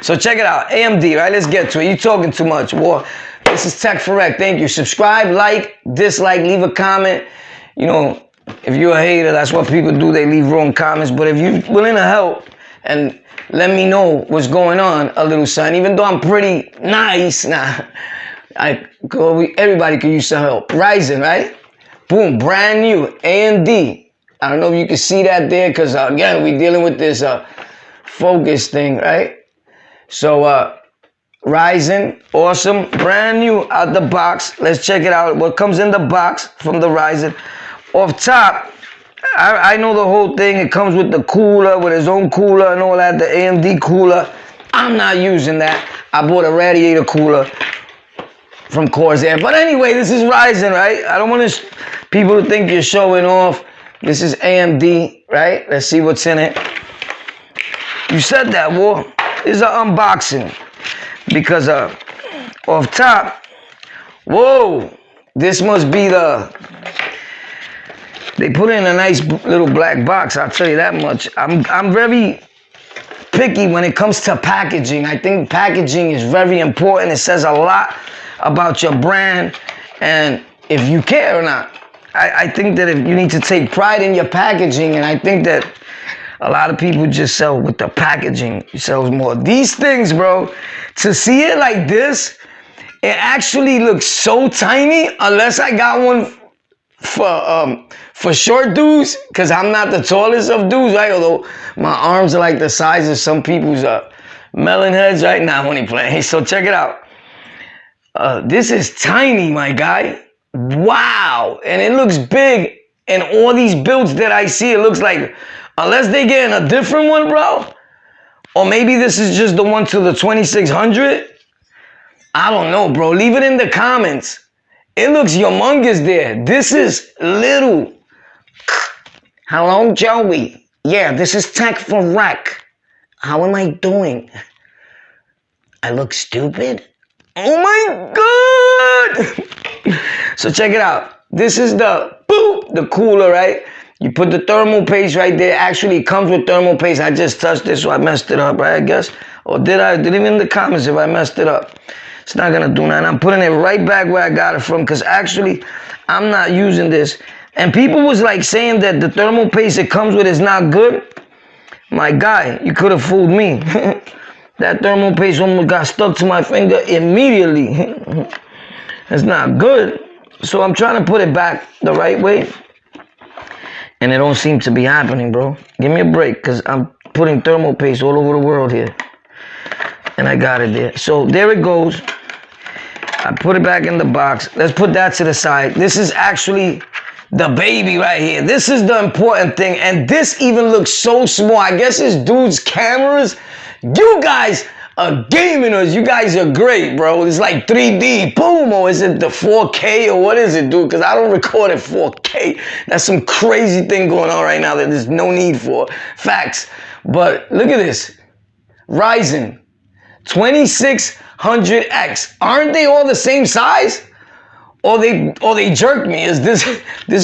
So check it out. AMD, right? Let's get to it. You talking too much, war. This is Tech Correct. Thank you. Subscribe, like, dislike, leave a comment. You know, if you're a hater, that's what people do. They leave wrong comments. But if you're willing to help and let me know what's going on, a little son, even though I'm pretty nice, everybody could use some help. Ryzen, right? Boom, brand new, AMD. I don't know if you can see that there, because again, we're dealing with this focus thing, right? So, Ryzen, awesome, brand new out the box. Let's check it out. What comes in the box from the Ryzen? Off top, I know the whole thing. It comes with the cooler, with its own cooler and all that, the AMD cooler. I'm not using that. I bought a radiator cooler from Corsair. But anyway, this is Ryzen, right? I don't want people to think you're showing off. This is AMD, right? Let's see what's in it. You said that, war. This is an unboxing. Because off top, whoa, this must be they put in a nice little black box, I'll tell you that much. I'm very picky when it comes to packaging. I think packaging is very important. It says a lot about your brand and if you care or not. I think that if you need to take pride in your packaging, and I think that a lot of people just sell with the packaging. It sells more. These things, bro, to see it like this, it actually looks so tiny unless I got one for short dudes, because I'm not the tallest of dudes, right? Although my arms are like the size of some people's melon heads, right? Nah, I'm only playing. So check it out. This is tiny, my guy. Wow. And it looks big. And all these builds that I see, it looks like, unless they get in a different one, bro, or maybe this is just the one to the 2600. I don't know, bro. Leave it in the comments. It looks humongous there. This is little. Hello, Joey. Yeah, this is Tech for Rec. How am I doing? I look stupid? Oh my God! So check it out. This is the cooler, right? You put the thermal paste right there. Actually, it comes with thermal paste. I just touched it, so I messed it up, right, I guess? Or did I? Leave it in the comments if I messed it up. It's not gonna do nothing. I'm putting it right back where I got it from, because actually, I'm not using this. And people was like saying that the thermal paste it comes with is not good. My guy, you could have fooled me. That thermal paste almost got stuck to my finger immediately. It's not good. So I'm trying to put it back the right way. And it don't seem to be happening, bro. Give me a break, because I'm putting thermal paste all over the world here. And I got it there. So there it goes. I put it back in the box. Let's put that to the side. This is actually the baby right here. This is the important thing. And this even looks so small. I guess it's dude's cameras. You guys are gamers. You guys are great, bro. It's like 3D. Boom. Or is it the 4K or what is it, dude? Because I don't record at 4K. That's some crazy thing going on right now that there's no need for. Facts. But look at this. Ryzen 2600X. Aren't they all the same size? Or they jerk me. Is this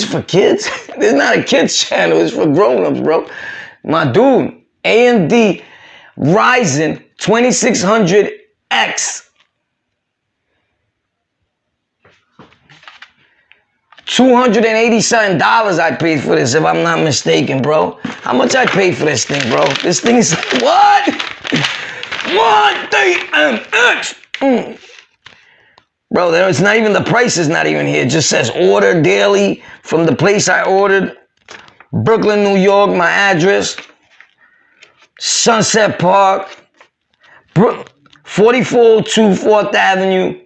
for kids? This is not a kids channel. It's for grown-ups, bro. My dude, AMD Ryzen 2600X. $287 I paid for this, if I'm not mistaken, bro. How much I paid for this thing, bro? This thing is what? What DMX? Bro, it's not even, the price is not even here. It just says order daily from the place I ordered. Brooklyn, New York, my address. Sunset Park. 4402 4th Avenue.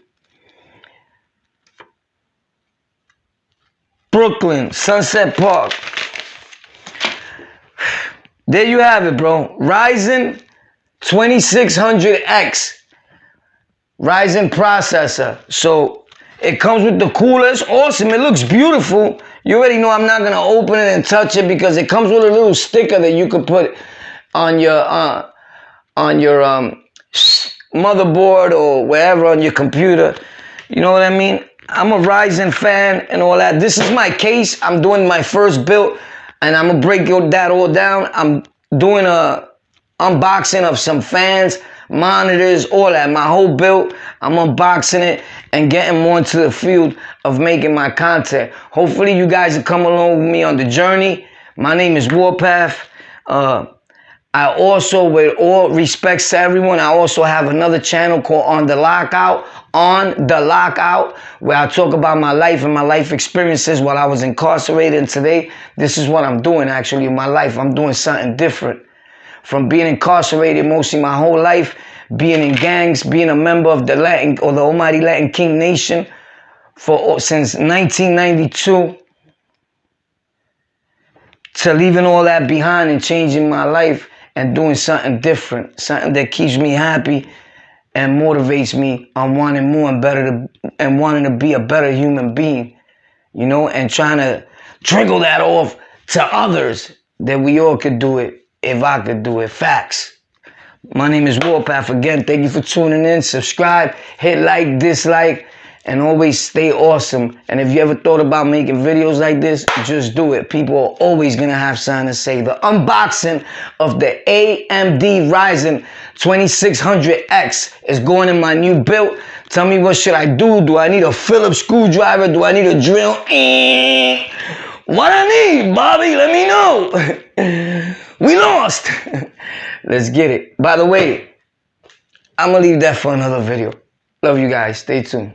Brooklyn, Sunset Park. There you have it, bro. Ryzen 2600X. Ryzen processor. So it comes with the cooler. It's awesome. It looks beautiful. You already know I'm not going to open it and touch it because it comes with a little sticker that you could put on your motherboard or wherever on your computer. You know what I mean? I'm a Ryzen fan and all that. This is my case. I'm doing my first build and I'm going to break that all down. I'm doing a unboxing of some fans. monitors, all that. My whole build, I'm unboxing it and getting more into the field of making my content. Hopefully you guys will come along with me on the journey. My name is Warpath. I also, with all respects to everyone, I also have another channel called On the Lockout, where I talk about my life and my life experiences while I was incarcerated. And today, this is what I'm doing actually in my life. I'm doing something different. From being incarcerated mostly my whole life, being in gangs, being a member of the Latin or the Almighty Latin King Nation since 1992, to leaving all that behind and changing my life and doing something different, something that keeps me happy and motivates me on wanting more and better and wanting to be a better human being, you know, and trying to trickle that off to others that we all could do it if I could do it. Facts. My name is Warpath. Again, thank you for tuning in. Subscribe, hit like, dislike, and always stay awesome. And if you ever thought about making videos like this, just do it. People are always going to have something to say. The unboxing of the AMD Ryzen 2600X is going in my new build. Tell me, what should I do? Do I need a Phillips screwdriver? Do I need a drill? What I need, Bobby? Let me know. We lost. Let's get it. By the way, I'm going to leave that for another video. Love you guys. Stay tuned.